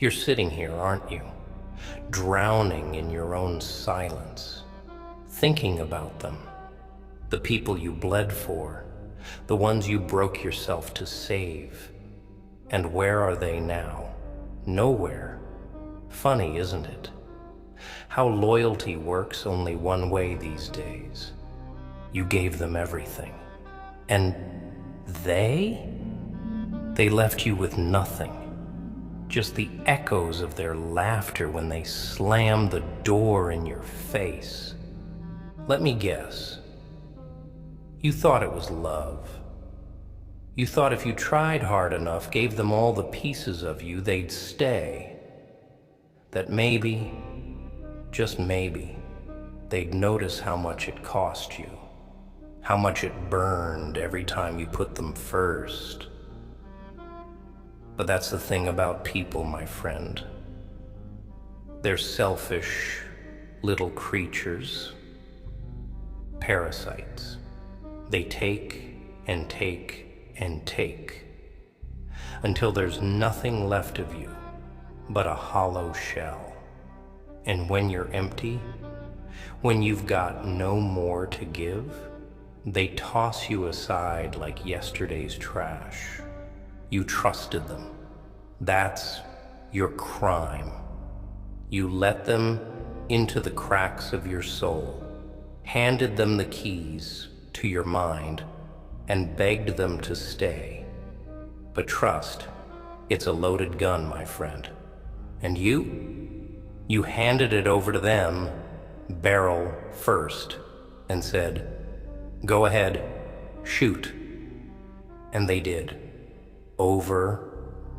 You're sitting here, aren't you? Drowning in your own silence, thinking about them, the people you bled for, the ones you broke yourself to save. And where are they now? Nowhere. Funny, isn't it? How loyalty works only one way these days. You gave them everything. And they left you with nothing. Just the echoes of their laughter when they slammed the door in your face. Let me guess. You thought it was love. You thought if you tried hard enough, gave them all the pieces of you, they'd stay. That maybe, just maybe, they'd notice how much it cost you, how much it burned every time you put them first. But that's the thing about people, my friend. They're selfish little creatures, parasites. They take and take and take until there's nothing left of you but a hollow shell. And when you're empty, when you've got no more to give, they toss you aside like yesterday's trash. You trusted them. That's your crime. You let them into the cracks of your soul, handed them the keys to your mind, and begged them to stay. But trust, it's a loaded gun, my friend. And you handed it over to them, barrel first, and said, "Go ahead, shoot." And they did. Over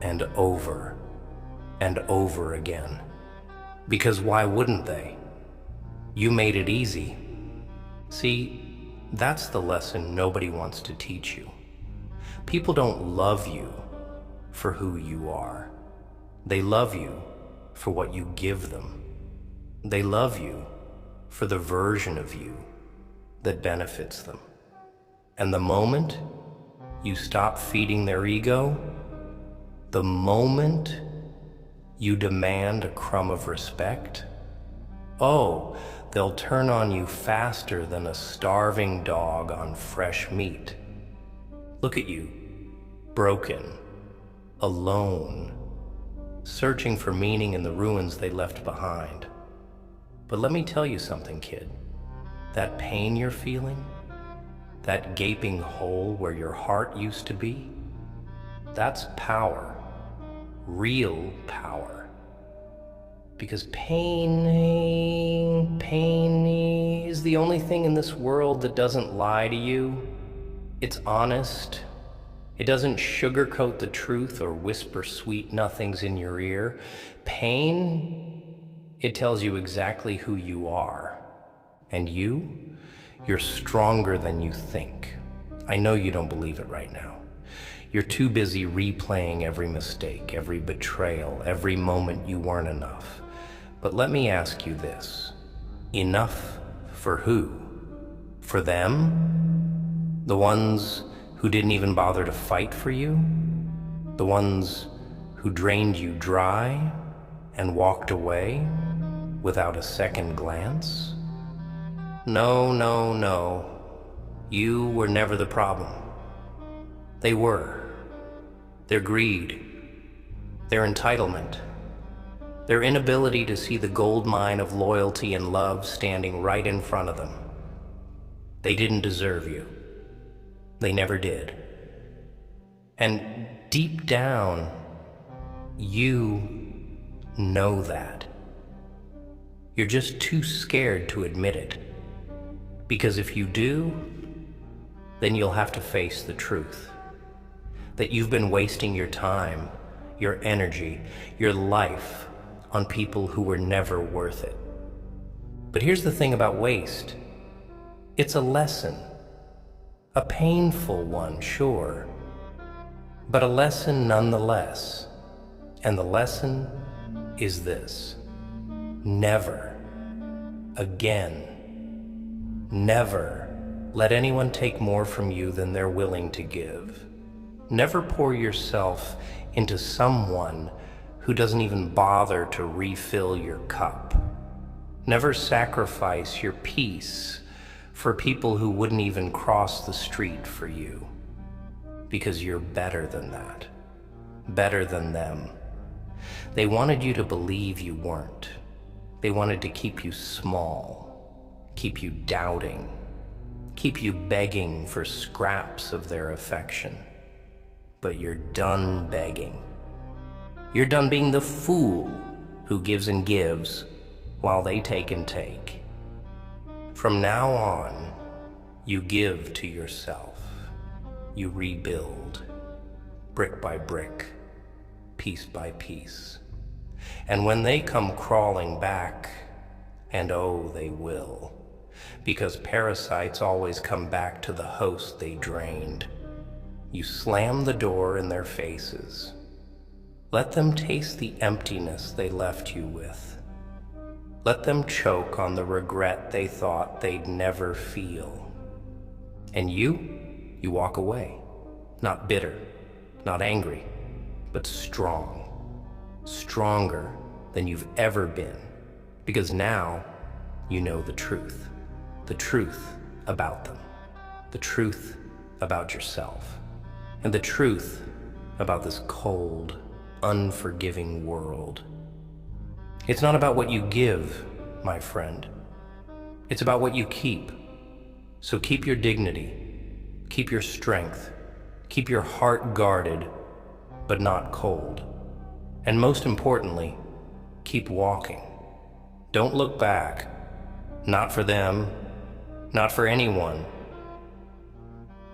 and over and over again. Because why wouldn't they? You made it easy. See, that's the lesson nobody wants to teach you. People don't love you for who you are. They love you for what you give them. They love you for the version of you that benefits them. And the moment you stop feeding their ego, the moment you demand a crumb of respect, oh, they'll turn on you faster than a starving dog on fresh meat. Look at you, broken, alone, searching for meaning in the ruins they left behind. But let me tell you something, kid. That pain you're feeling, that gaping hole where your heart used to be, that's power, real power. Because pain is the only thing in this world that doesn't lie to you. It's honest. It doesn't sugarcoat the truth or whisper sweet nothings in your ear. Pain, it tells you exactly who you are. And you're stronger than you think. I know you don't believe it right now. You're too busy replaying every mistake, every betrayal, every moment you weren't enough. But let me ask you this. Enough for who? For them? The ones who didn't even bother to fight for you? The ones who drained you dry and walked away without a second glance? No, no, no. You were never the problem. They were. Their greed, their entitlement, their inability to see the gold mine of loyalty and love standing right in front of them. They didn't deserve you. They never did. And deep down, you know that. You're just too scared to admit it. Because if you do, then you'll have to face the truth. That you've been wasting your time, your energy, your life on people who were never worth it. But here's the thing about waste. It's a lesson. A painful one, sure, but a lesson nonetheless. And the lesson is this: never, again, never let anyone take more from you than they're willing to give. Never pour yourself into someone who doesn't even bother to refill your cup. Never sacrifice your peace for people who wouldn't even cross the street for you, because you're better than that, better than them. They wanted you to believe you weren't. They wanted to keep you small, keep you doubting, keep you begging for scraps of their affection. But you're done begging. You're done being the fool who gives and gives while they take and take. From now on, you give to yourself. You rebuild, brick by brick, piece by piece. And when they come crawling back, and oh, they will, because parasites always come back to the host they drained, you slam the door in their faces. Let them taste the emptiness they left you with. Let them choke on the regret they thought they'd never feel. And you walk away, not bitter, not angry, but strong, stronger than you've ever been, because now you know the truth about them, the truth about yourself, and the truth about this cold, unforgiving world. It's not about what you give, my friend. It's about what you keep. So keep your dignity, keep your strength, keep your heart guarded, but not cold. And most importantly, keep walking. Don't look back. Not for them, not for anyone.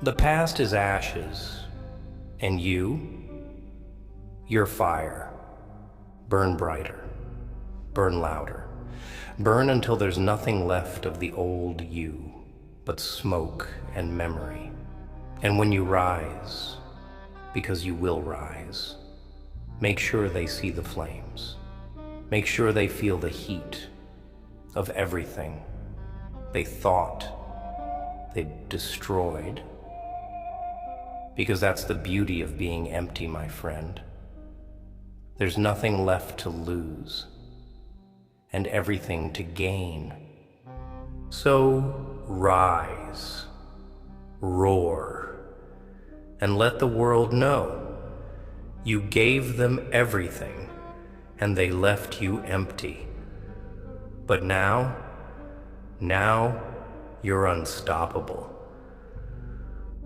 The past is ashes, and you're fire. Burn brighter. Burn louder. Burn until there's nothing left of the old you, but smoke and memory. And when you rise, because you will rise, make sure they see the flames. Make sure they feel the heat of everything they thought they'd destroyed. Because that's the beauty of being empty, my friend. There's nothing left to lose, and everything to gain. So rise, roar, and let the world know you gave them everything and they left you empty. But now you're unstoppable.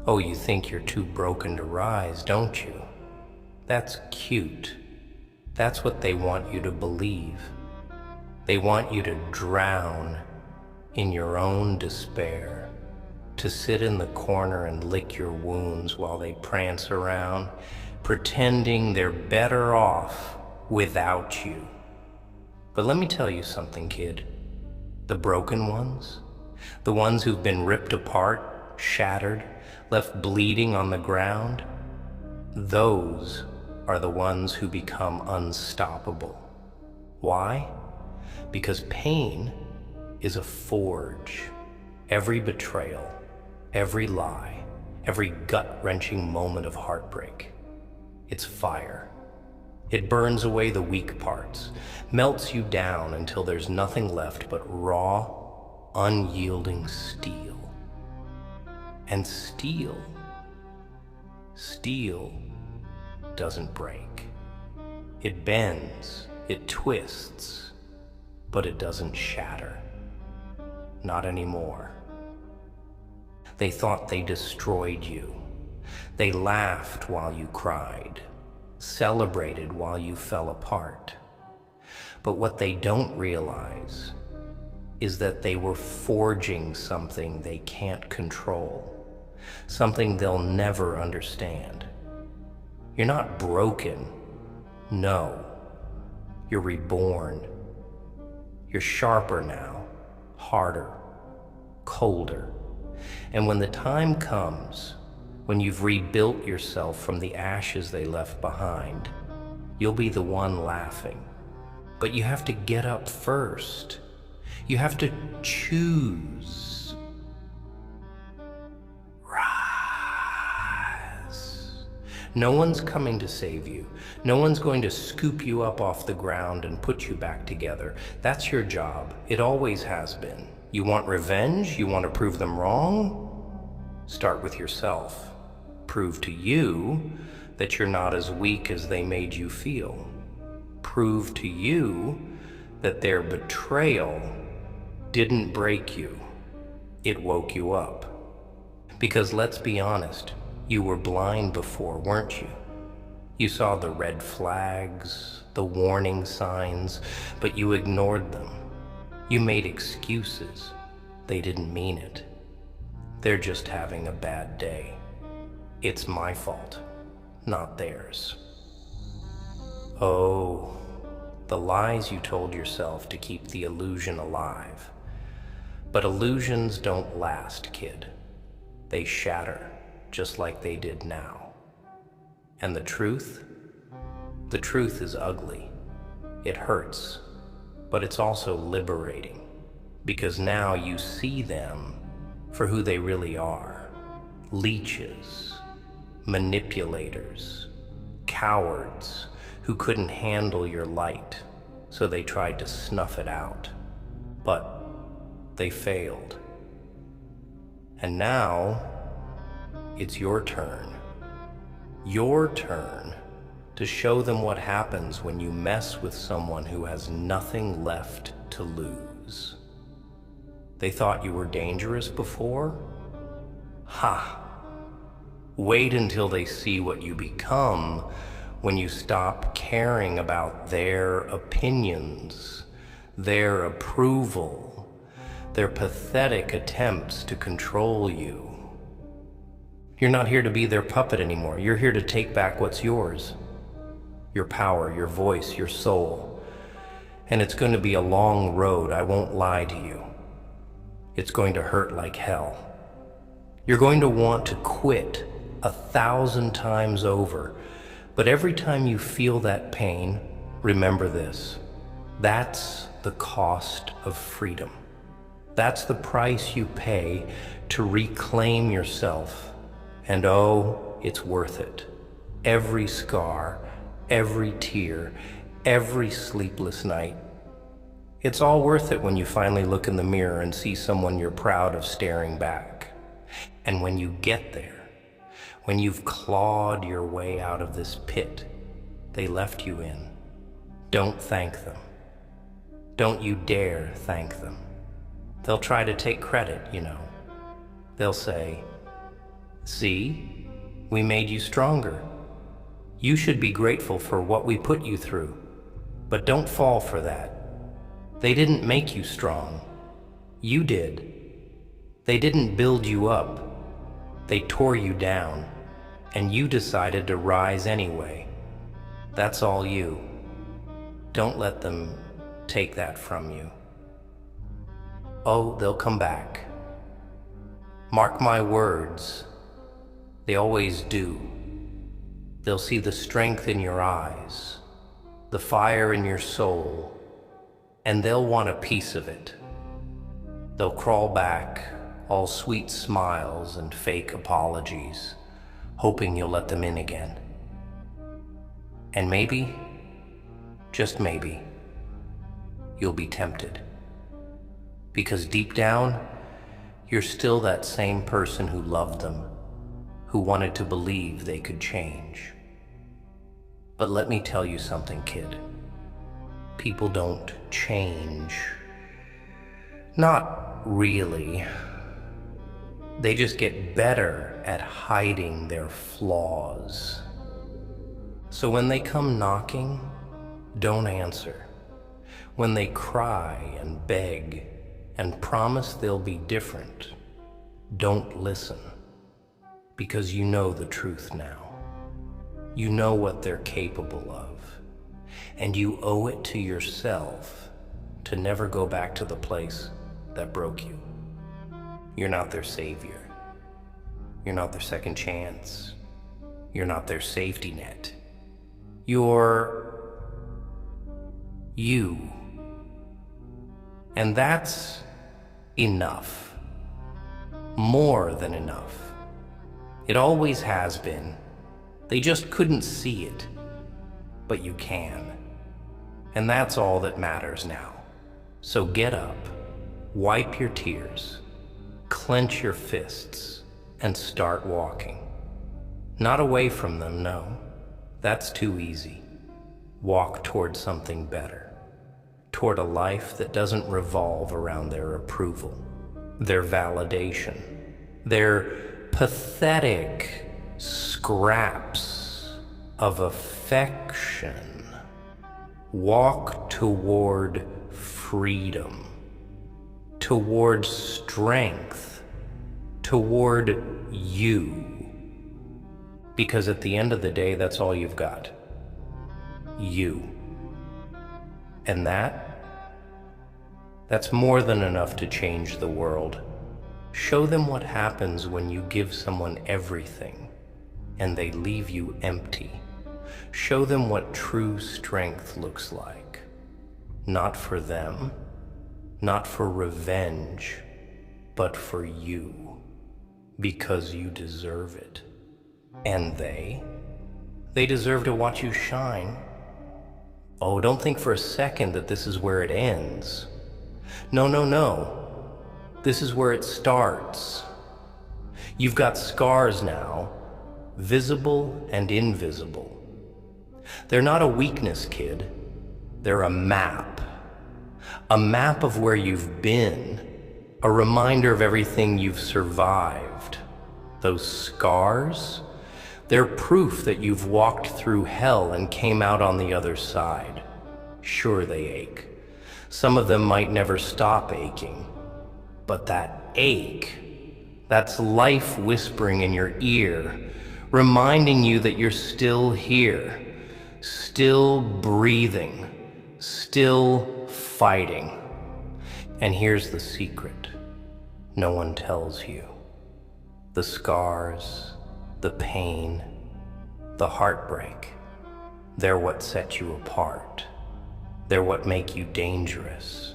Oh, you think you're too broken to rise, don't you? That's cute. That's what they want you to believe. They want you to drown in your own despair, to sit in the corner and lick your wounds while they prance around, pretending they're better off without you. But let me tell you something, kid. The broken ones, the ones who've been ripped apart, shattered, left bleeding on the ground, those are the ones who become unstoppable. Why? Because pain is a forge. Every betrayal, every lie, every gut-wrenching moment of heartbreak, it's fire. It burns away the weak parts, melts you down until there's nothing left but raw, unyielding steel. And steel doesn't break. It bends, it twists, but it doesn't shatter. Not anymore. They thought they destroyed you. They laughed while you cried, celebrated while you fell apart. But what they don't realize is that they were forging something they can't control, something they'll never understand. You're not broken. No, you're reborn. You're sharper now, harder, colder. And when the time comes, when you've rebuilt yourself from the ashes they left behind, you'll be the one laughing. But you have to get up first. You have to choose. Rise. No one's coming to save you. No one's going to scoop you up off the ground and put you back together. That's your job. It always has been. You want revenge? You want to prove them wrong? Start with yourself. Prove to you that you're not as weak as they made you feel. Prove to you that their betrayal didn't break you. It woke you up. Because let's be honest, you were blind before, weren't you? You saw the red flags, the warning signs, but you ignored them. You made excuses. They didn't mean it. They're just having a bad day. It's my fault, not theirs. Oh, the lies you told yourself to keep the illusion alive. But illusions don't last, kid. They shatter, just like they did now. And the truth? The truth is ugly. It hurts, but it's also liberating, because now you see them for who they really are. Leeches, manipulators, cowards who couldn't handle your light, so they tried to snuff it out. But they failed. And now, it's your turn. Your turn to show them what happens when you mess with someone who has nothing left to lose. They thought you were dangerous before? Ha! Wait until they see what you become when you stop caring about their opinions, their approval, their pathetic attempts to control you. You're not here to be their puppet anymore. You're here to take back what's yours. Your power, your voice, your soul. And it's going to be a long road, I won't lie to you. It's going to hurt like hell. You're going to want to quit 1,000 times over. But every time you feel that pain, remember this. That's the cost of freedom. That's the price you pay to reclaim yourself. And oh, it's worth it. Every scar, every tear, every sleepless night. It's all worth it when you finally look in the mirror and see someone you're proud of staring back. And when you get there, when you've clawed your way out of this pit they left you in, don't thank them. Don't you dare thank them. They'll try to take credit, you know. They'll say, "See, we made you stronger. You should be grateful for what we put you through. But don't fall for that. They didn't make you strong. You did. They didn't build you up. They tore you down, and you decided to rise anyway. That's all you. Don't let them take that from you. Oh, they'll come back. Mark my words. They always do. They'll see the strength in your eyes, the fire in your soul, and they'll want a piece of it. They'll crawl back, all sweet smiles and fake apologies, hoping you'll let them in again. And maybe, just maybe, you'll be tempted. Because deep down, you're still that same person who loved them, who wanted to believe they could change. But let me tell you something, kid. People don't change. Not really. They just get better at hiding their flaws. So when they come knocking, don't answer. When they cry and beg and promise they'll be different, don't listen. Because you know the truth now. You know what they're capable of. And you owe it to yourself to never go back to the place that broke you. You're not their savior. You're not their second chance. You're not their safety net. You're you. And that's enough. More than enough. It always has been. They just couldn't see it, but you can. And that's all that matters now. So get up, wipe your tears, clench your fists, and start walking. Not away from them, no. That's too easy. Walk toward something better, toward a life that doesn't revolve around their approval, their validation, their pathetic scraps of affection. Walk toward freedom, toward strength, toward you. Because at the end of the day, that's all you've got. You. And that's more than enough to change the world. Show them what happens when you give someone everything and they leave you empty. Show them what true strength looks like. Not for them, not for revenge, but for you, because you deserve it. And they deserve to watch you shine. Oh, don't think for a second that this is where it ends. No, no, no. This is where it starts. You've got scars now, visible and invisible. They're not a weakness, kid. They're a map of where you've been, a reminder of everything you've survived. Those scars, they're proof that you've walked through hell and came out on the other side. Sure, they ache. Some of them might never stop aching. But that ache, that's life whispering in your ear, reminding you that you're still here, still breathing, still fighting. And here's the secret no one tells you. The scars, the pain, the heartbreak, they're what set you apart. They're what make you dangerous.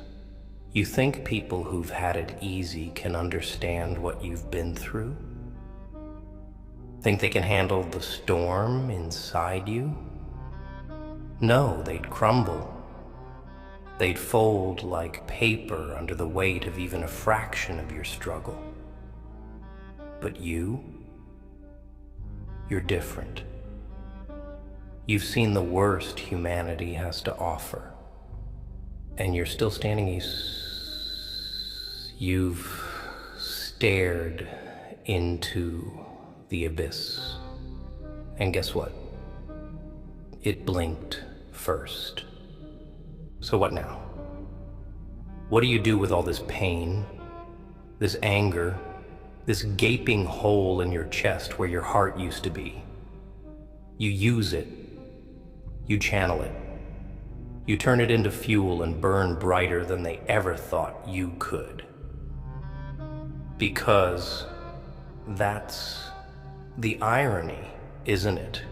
You think people who've had it easy can understand what you've been through? Think they can handle the storm inside you? No, they'd crumble. They'd fold like paper under the weight of even a fraction of your struggle. But you're different. You've seen the worst humanity has to offer. And you're still standing. You've stared into the abyss. And guess what? It blinked first. So what now? What do you do with all this pain, this anger, this gaping hole in your chest where your heart used to be? You use it. You channel it. You turn it into fuel and burn brighter than they ever thought you could. Because that's the irony, isn't it?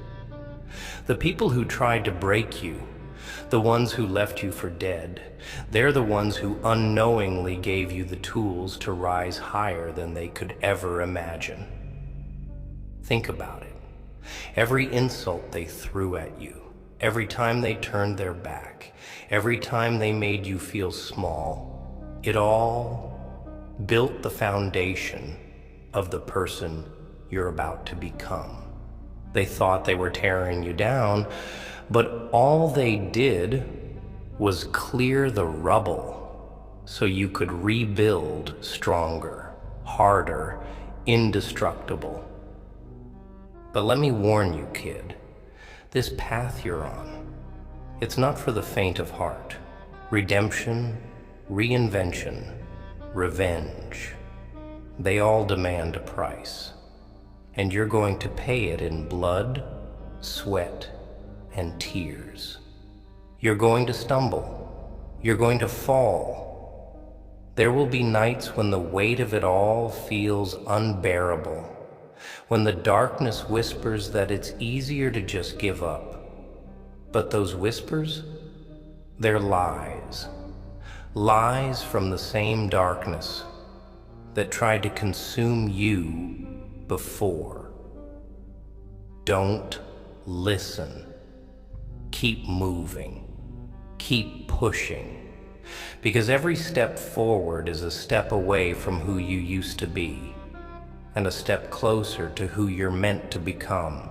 The people who tried to break you, the ones who left you for dead, they're the ones who unknowingly gave you the tools to rise higher than they could ever imagine. Think about it. Every insult they threw at you, every time they turned their back, every time they made you feel small, it all built the foundation of the person you're about to become. They thought they were tearing you down, but all they did was clear the rubble so you could rebuild stronger, harder, indestructible. But let me warn you, kid, this path you're on, it's not for the faint of heart. Redemption, reinvention, revenge, they all demand a price. And you're going to pay it in blood, sweat, and tears. You're going to stumble. You're going to fall. There will be nights when the weight of it all feels unbearable, when the darkness whispers that it's easier to just give up. But those whispers, they're lies. Lies from the same darkness that tried to consume you before. Don't listen. Keep moving. Keep pushing. Because every step forward is a step away from who you used to be, and a step closer to who you're meant to become.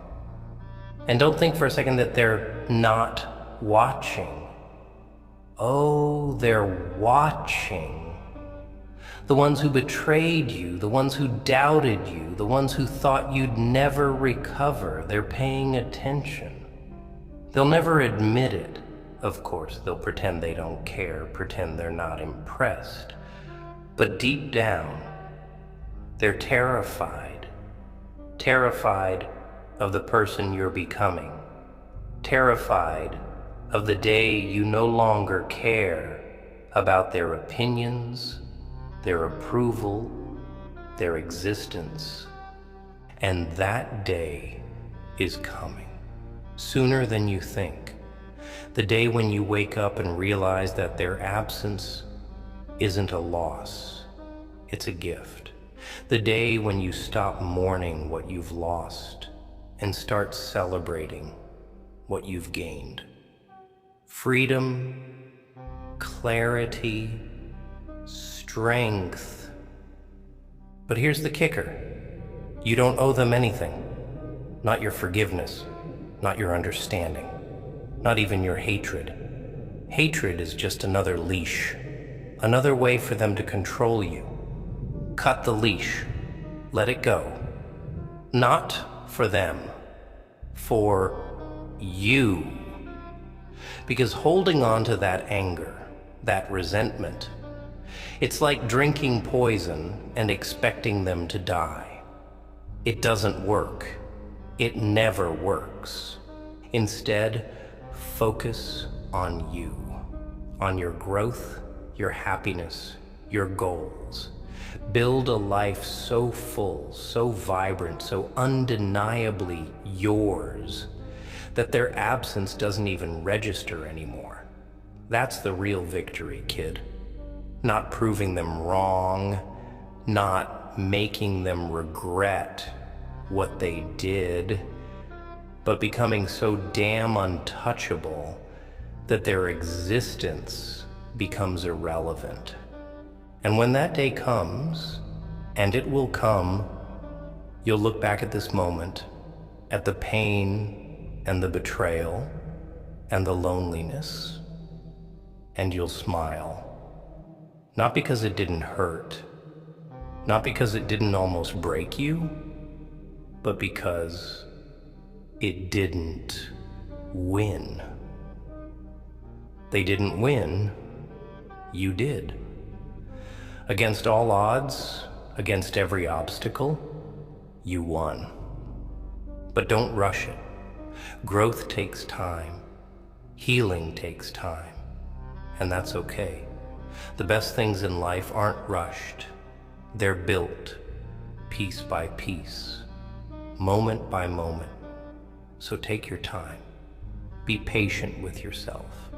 And don't think for a second that they're not watching. Oh, they're watching. The ones who betrayed you, the ones who doubted you, the ones who thought you'd never recover, they're paying attention. They'll never admit it. Of course, they'll pretend they don't care, pretend they're not impressed. But deep down, they're terrified. Terrified of the person you're becoming. Terrified of the day you no longer care about their opinions, their approval, their existence. And that day is coming, sooner than you think. The day when you wake up and realize that their absence isn't a loss, it's a gift. The day when you stop mourning what you've lost and start celebrating what you've gained. Freedom, clarity, strength. But here's the kicker. You don't owe them anything. Not your forgiveness, not your understanding, not even your hatred. Hatred is just another leash, another way for them to control you. Cut the leash. Let it go. Not for them, for you. Because holding on to that anger, that resentment, it's like drinking poison and expecting them to die. It doesn't work. It never works. Instead, focus on you, on your growth, your happiness, your goals. Build a life so full, so vibrant, so undeniably yours that their absence doesn't even register anymore. That's the real victory, kid. Not proving them wrong, not making them regret what they did, but becoming so damn untouchable that their existence becomes irrelevant. And when that day comes, and it will come, you'll look back at this moment, at the pain and the betrayal and the loneliness, and you'll smile. Not because it didn't hurt, not because it didn't almost break you, but because it didn't win. They didn't win, you did. Against all odds, against every obstacle, you won. But don't rush it. Growth takes time. Healing takes time. And that's okay. The best things in life aren't rushed. They're built, piece by piece, moment by moment. So take your time. Be patient with yourself.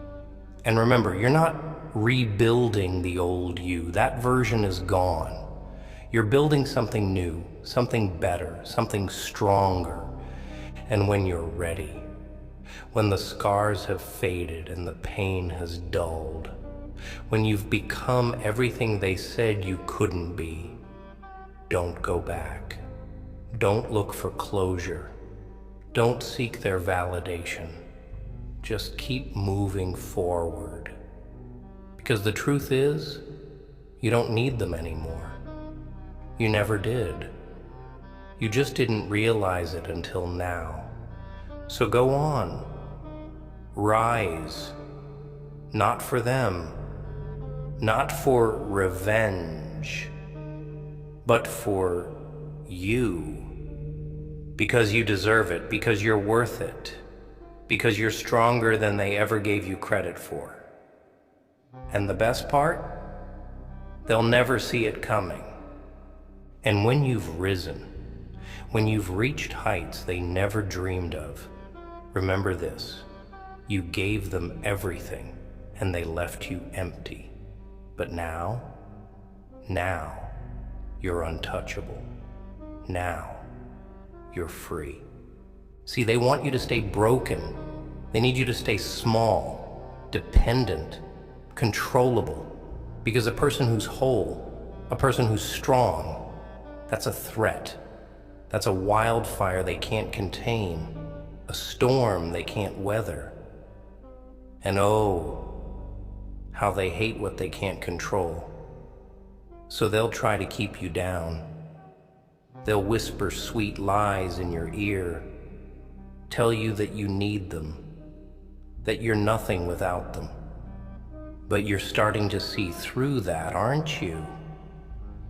And remember, you're not rebuilding the old you. That version is gone. You're building something new, something better, something stronger. And when you're ready, when the scars have faded and the pain has dulled, when you've become everything they said you couldn't be, don't go back. Don't look for closure. Don't seek their validation. Just keep moving forward. Because the truth is, you don't need them anymore. You never did. You just didn't realize it until now. So go on. Rise. Not for them. Not for revenge. But for you. Because you deserve it. Because you're worth it. Because you're stronger than they ever gave you credit for. And the best part? They'll never see it coming. And when you've risen, when you've reached heights they never dreamed of, remember this: you gave them everything and they left you empty. But now you're untouchable. Now you're free. See, they want you to stay broken. They need you to stay small, dependent, controllable. Because a person who's whole, a person who's strong, that's a threat. That's a wildfire they can't contain, a storm they can't weather. And oh, how they hate what they can't control. So they'll try to keep you down. They'll whisper sweet lies in your ear, tell you that you need them, that you're nothing without them. But you're starting to see through that, aren't you?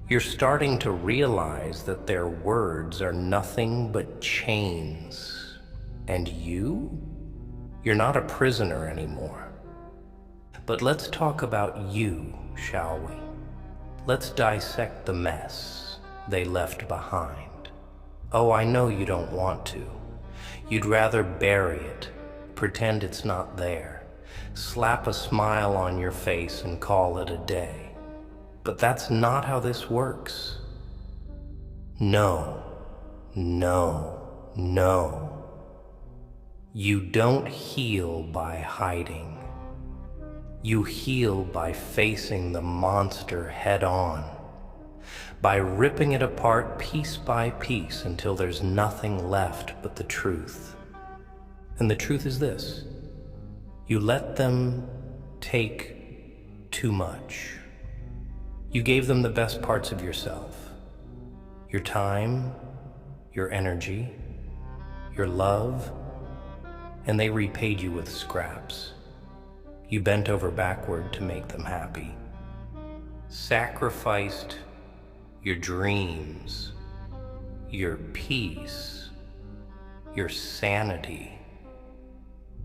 You're starting to realize that their words are nothing but chains. And you're not a prisoner anymore. But let's talk about you, shall we? Let's dissect the mess they left behind. Oh, I know you don't want to. You'd rather bury it, pretend it's not there, slap a smile on your face and call it a day. But that's not how this works. No, no, no. You don't heal by hiding. You heal by facing the monster head on, by ripping it apart piece by piece until there's nothing left but the truth. And the truth is this: you let them take too much. You gave them the best parts of yourself, your time, your energy, your love, and they repaid you with scraps. You bent over backward to make them happy, sacrificed your dreams, your peace, your sanity,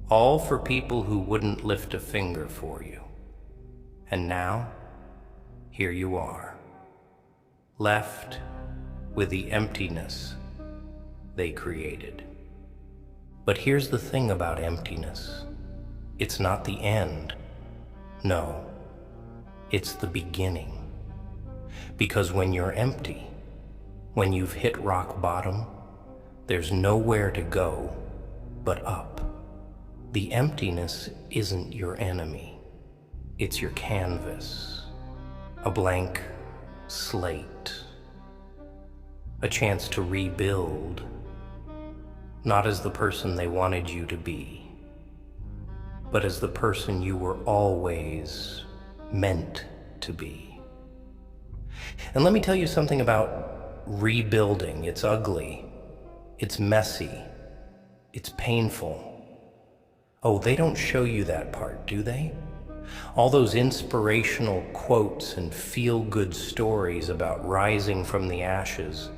all for people who wouldn't lift a finger for you. And now, here you are, left with the emptiness they created. But here's the thing about emptiness. It's not the end. No, it's the beginning. Because when you're empty, when you've hit rock bottom, there's nowhere to go but up. The emptiness isn't your enemy. It's your canvas. A blank slate, a chance to rebuild, not as the person they wanted you to be, but as the person you were always meant to be. And let me tell you something about rebuilding. It's ugly, it's messy, it's painful. Oh, they don't show you that part, do they? All those inspirational quotes and feel-good stories about rising from the ashes.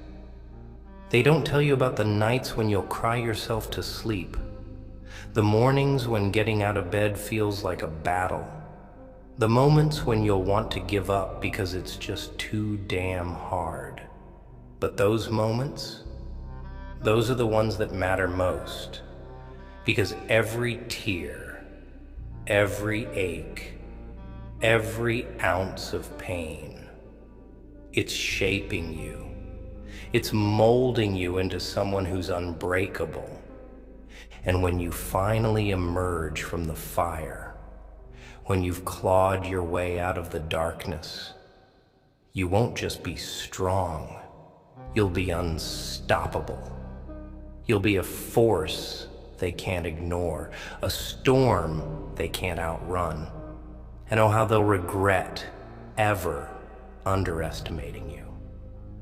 They don't tell you about the nights when you'll cry yourself to sleep, the mornings when getting out of bed feels like a battle, the moments when you'll want to give up because it's just too damn hard. But those moments, those are the ones that matter most, because every tear, every ache, every ounce of pain, it's shaping you. It's molding you into someone who's unbreakable. And when you finally emerge from the fire, when you've clawed your way out of the darkness, you won't just be strong, you'll be unstoppable. You'll be a force they can't ignore, a storm they can't outrun. And oh, how they'll regret ever underestimating you.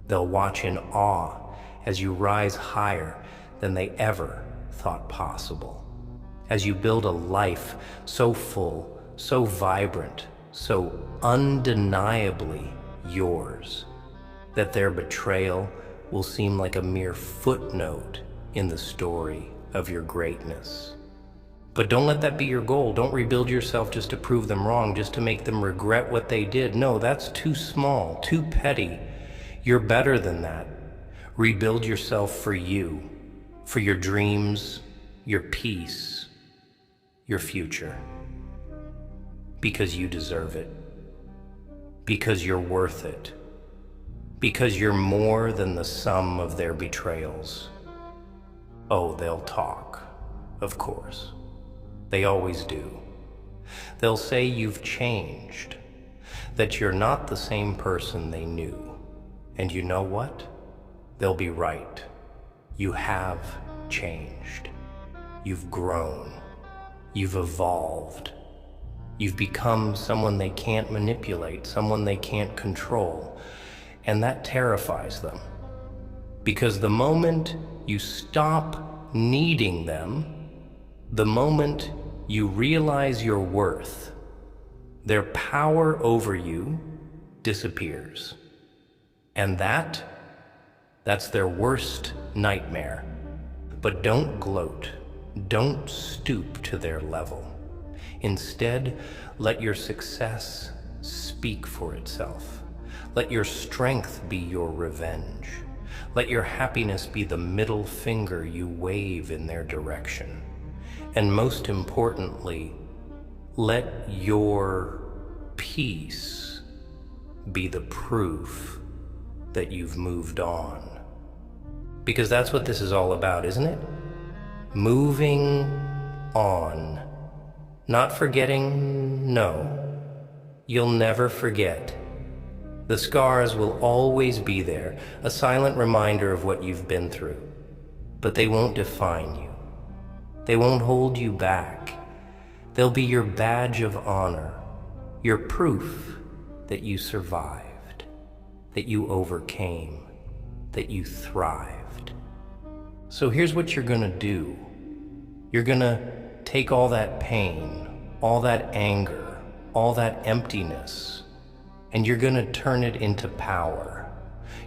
They'll watch in awe as you rise higher than they ever thought possible, as you build a life so full, so vibrant, so undeniably yours, that their betrayal will seem like a mere footnote in the story of your greatness. But don't let that be your goal. Don't rebuild yourself just to prove them wrong, just to make them regret what they did. No, that's too small, too petty. You're better than that. Rebuild yourself for you, for your dreams, your peace, your future. Because you deserve it. Because you're worth it. Because you're more than the sum of their betrayals. Oh, they'll talk, of course. They always do. They'll say you've changed, that you're not the same person they knew. And you know what? They'll be right. You have changed. You've grown. You've evolved. You've become someone they can't manipulate, someone they can't control. And that terrifies them. Because the moment you stop needing them, the moment you realize your worth, their power over you disappears. And that's their worst nightmare. But don't gloat. Don't stoop to their level. Instead, let your success speak for itself. Let your strength be your revenge. Let your happiness be the middle finger you wave in their direction. And most importantly, let your peace be the proof that you've moved on. Because that's what this is all about, isn't it? Moving on. Not forgetting, no. You'll never forget. The scars will always be there, a silent reminder of what you've been through. But they won't define you. They won't hold you back. They'll be your badge of honor, your proof that you survived, that you overcame, that you thrived. So here's what you're gonna do. You're gonna take all that pain, all that anger, all that emptiness, and you're gonna turn it into power.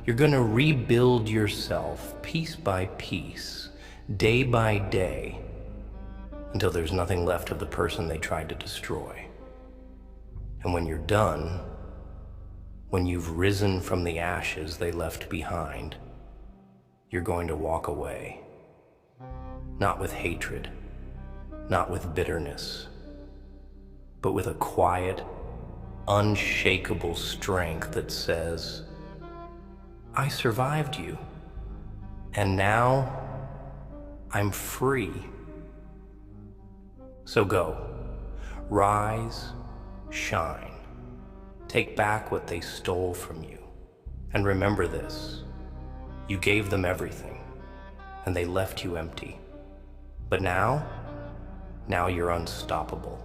You're gonna rebuild yourself piece by piece, day by day, until there's nothing left of the person they tried to destroy. And when you're done, when you've risen from the ashes they left behind, you're going to walk away. Not with hatred, not with bitterness, but with a quiet, unshakable strength that says, I survived you, and now I'm free. So go, rise, shine, take back what they stole from you, and remember this, you gave them everything, and they left you empty. But now you're unstoppable,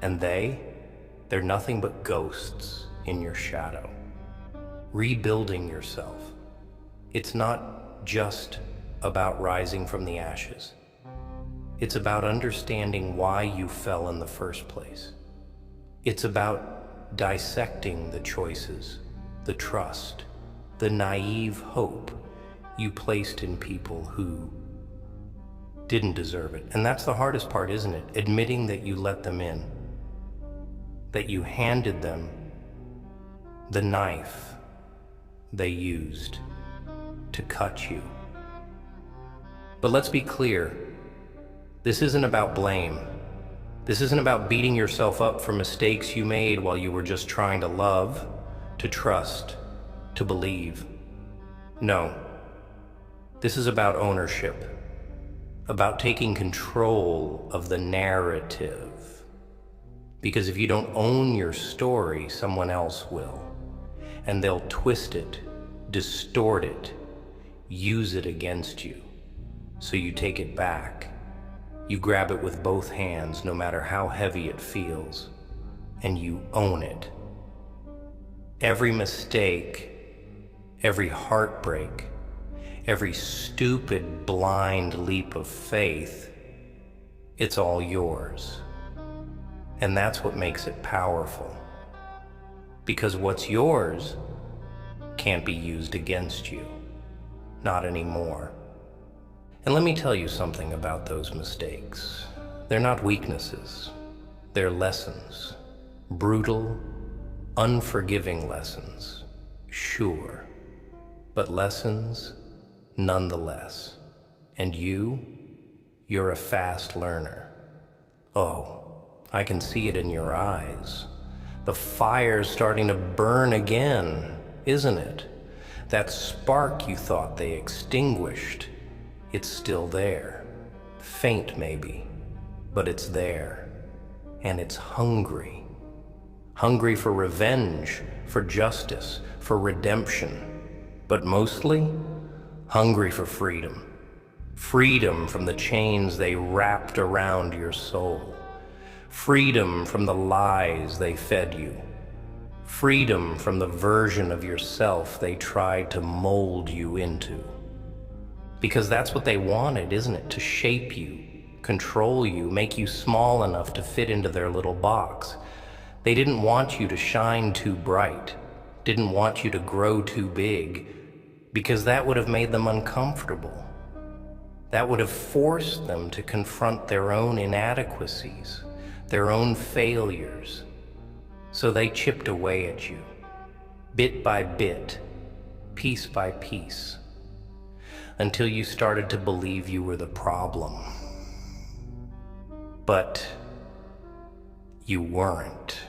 and they're nothing but ghosts in your shadow. Rebuilding yourself. It's not just about rising from the ashes. It's about understanding why you fell in the first place. It's about dissecting the choices, the trust, the naive hope you placed in people who didn't deserve it. And that's the hardest part, isn't it? Admitting that you let them in, that you handed them the knife they used to cut you. But let's be clear, this isn't about blame. This isn't about beating yourself up for mistakes you made while you were just trying to love, to trust, to believe. No, this is about ownership, about taking control of the narrative. Because if you don't own your story, someone else will. And they'll twist it, distort it, use it against you. So you take it back. You grab it with both hands, no matter how heavy it feels, and you own it. Every mistake, every heartbreak, every stupid, blind leap of faith, it's all yours. And that's what makes it powerful. Because what's yours can't be used against you. Not anymore. And let me tell you something about those mistakes. They're not weaknesses. They're lessons. Brutal, unforgiving lessons. Sure. But lessons nonetheless. And you're a fast learner. Oh, I can see it in your eyes. The fire's starting to burn again, isn't it? That spark you thought they extinguished, It's still there. Faint maybe, but it's there. And it's hungry. Hungry for revenge, for justice, for redemption. But mostly, hungry for freedom. Freedom from the chains they wrapped around your soul. Freedom from the lies they fed you. Freedom from the version of yourself they tried to mold you into. Because that's what they wanted, isn't it? To shape you, control you, make you small enough to fit into their little box. They didn't want you to shine too bright, didn't want you to grow too big, because that would have made them uncomfortable. That would have forced them to confront their own inadequacies, their own failures. So they chipped away at you, bit by bit, piece by piece, until you started to believe you were the problem. But you weren't.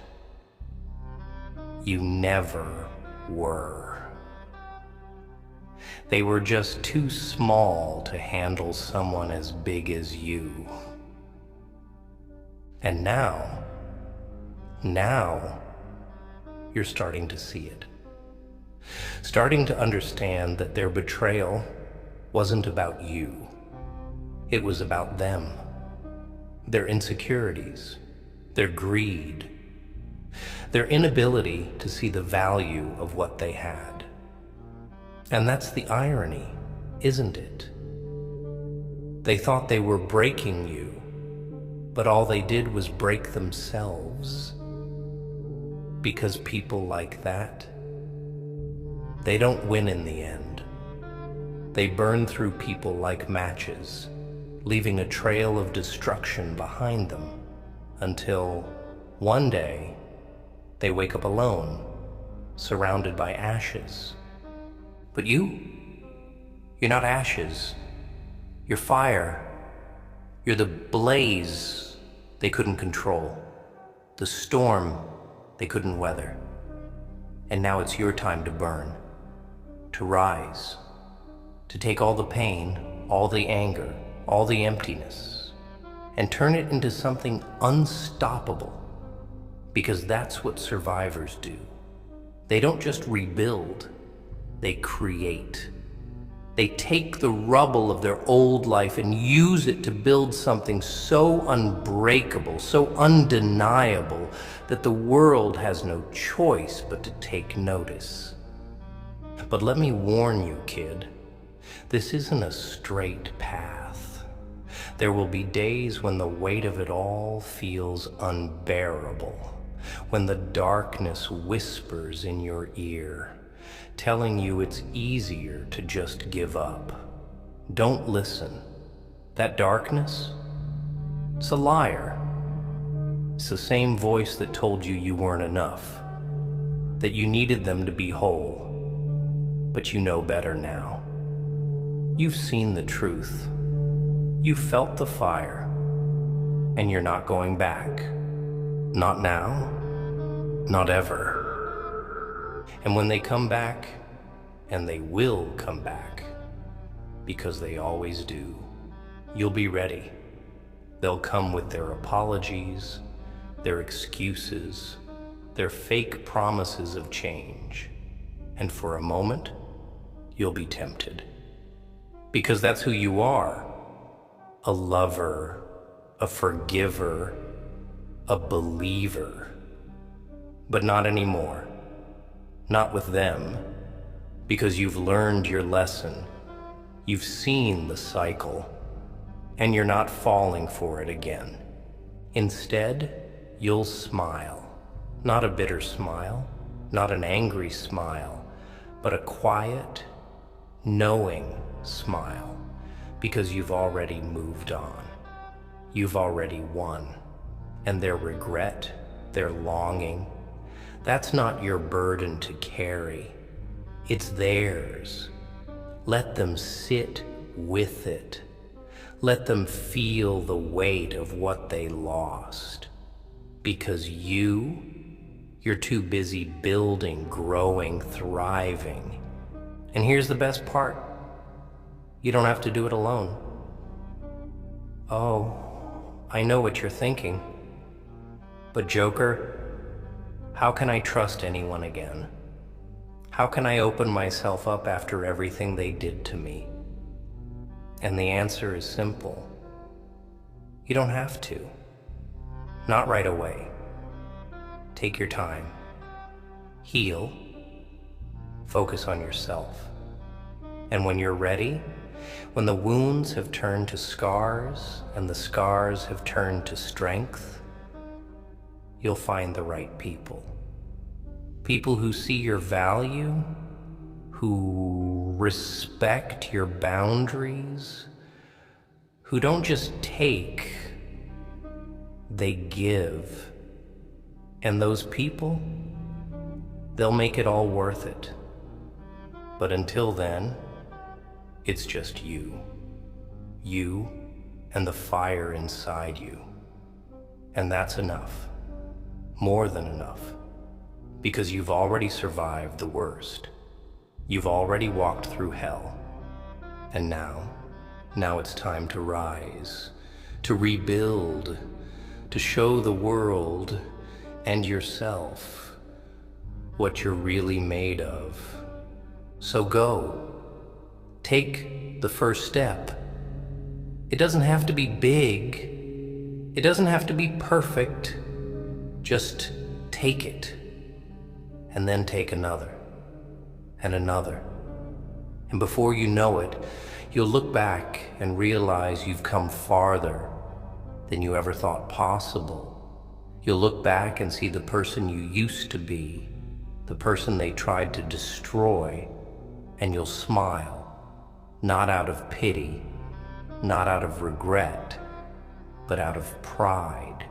You never were. They were just too small to handle someone as big as you. And now you're starting to see it. Starting to understand that their betrayal wasn't about you. It was about them. Their insecurities, their greed, their inability to see the value of what they had. And that's the irony, isn't it? They thought they were breaking you, but all they did was break themselves. Because people like that, they don't win in the end. They burn through people like matches, leaving a trail of destruction behind them until one day they wake up alone, surrounded by ashes. But you're not ashes. You're fire. You're the blaze they couldn't control, the storm they couldn't weather. And now it's your time to burn, to rise, to take all the pain, all the anger, all the emptiness, and turn it into something unstoppable. Because that's what survivors do. They don't just rebuild, they create. They take the rubble of their old life and use it to build something so unbreakable, so undeniable, that the world has no choice but to take notice. But let me warn you, kid, this isn't a straight path. There will be days when the weight of it all feels unbearable, when the darkness whispers in your ear, telling you it's easier to just give up. Don't listen. That darkness, it's a liar. It's the same voice that told you you weren't enough, that you needed them to be whole. But you know better now. You've seen the truth. You've felt the fire, and you're not going back. Not now, not ever. And when they come back, and they will come back, because they always do, you'll be ready. They'll come with their apologies, their excuses, their fake promises of change. And for a moment, you'll be tempted. Because that's who you are. A lover, a forgiver, a believer. But not anymore. Not with them. Because you've learned your lesson. You've seen the cycle. And you're not falling for it again. Instead, you'll smile. Not a bitter smile, not an angry smile, but a quiet, knowing smile. Because you've already moved on. You've already won. And their regret, their longing, that's not your burden to carry. It's theirs. Let them sit with it. Let them feel the weight of what they lost. Because you're too busy building, growing, thriving. And here's the best part. You don't have to do it alone. Oh, I know what you're thinking. But Joker, how can I trust anyone again? How can I open myself up after everything they did to me? And the answer is simple. You don't have to. Not right away. Take your time. Heal. Focus on yourself. And when you're ready, when the wounds have turned to scars and the scars have turned to strength, you'll find the right people. People who see your value, who respect your boundaries, who don't just take, they give. And those people, they'll make it all worth it. But until then, it's just you. You and the fire inside you. And that's enough. More than enough. Because you've already survived the worst. You've already walked through hell. And now it's time to rise, to rebuild, to show the world and yourself what you're really made of. So go, take the first step. It doesn't have to be big. It doesn't have to be perfect. Just take it. And then take another, and another. And before you know it, you'll look back and realize you've come farther than you ever thought possible. You'll look back and see the person you used to be, the person they tried to destroy, and you'll smile, not out of pity, not out of regret, but out of pride.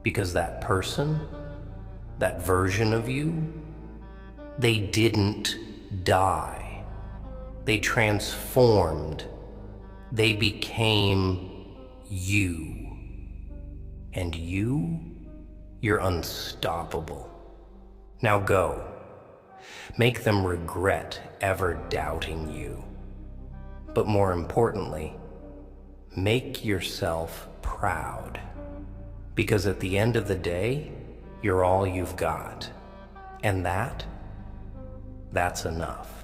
Because that person, that version of you, they didn't die. They transformed. They became you. And you're unstoppable. Now go. Make them regret ever doubting you. But more importantly, make yourself proud. Because at the end of the day, you're all you've got. And that's enough.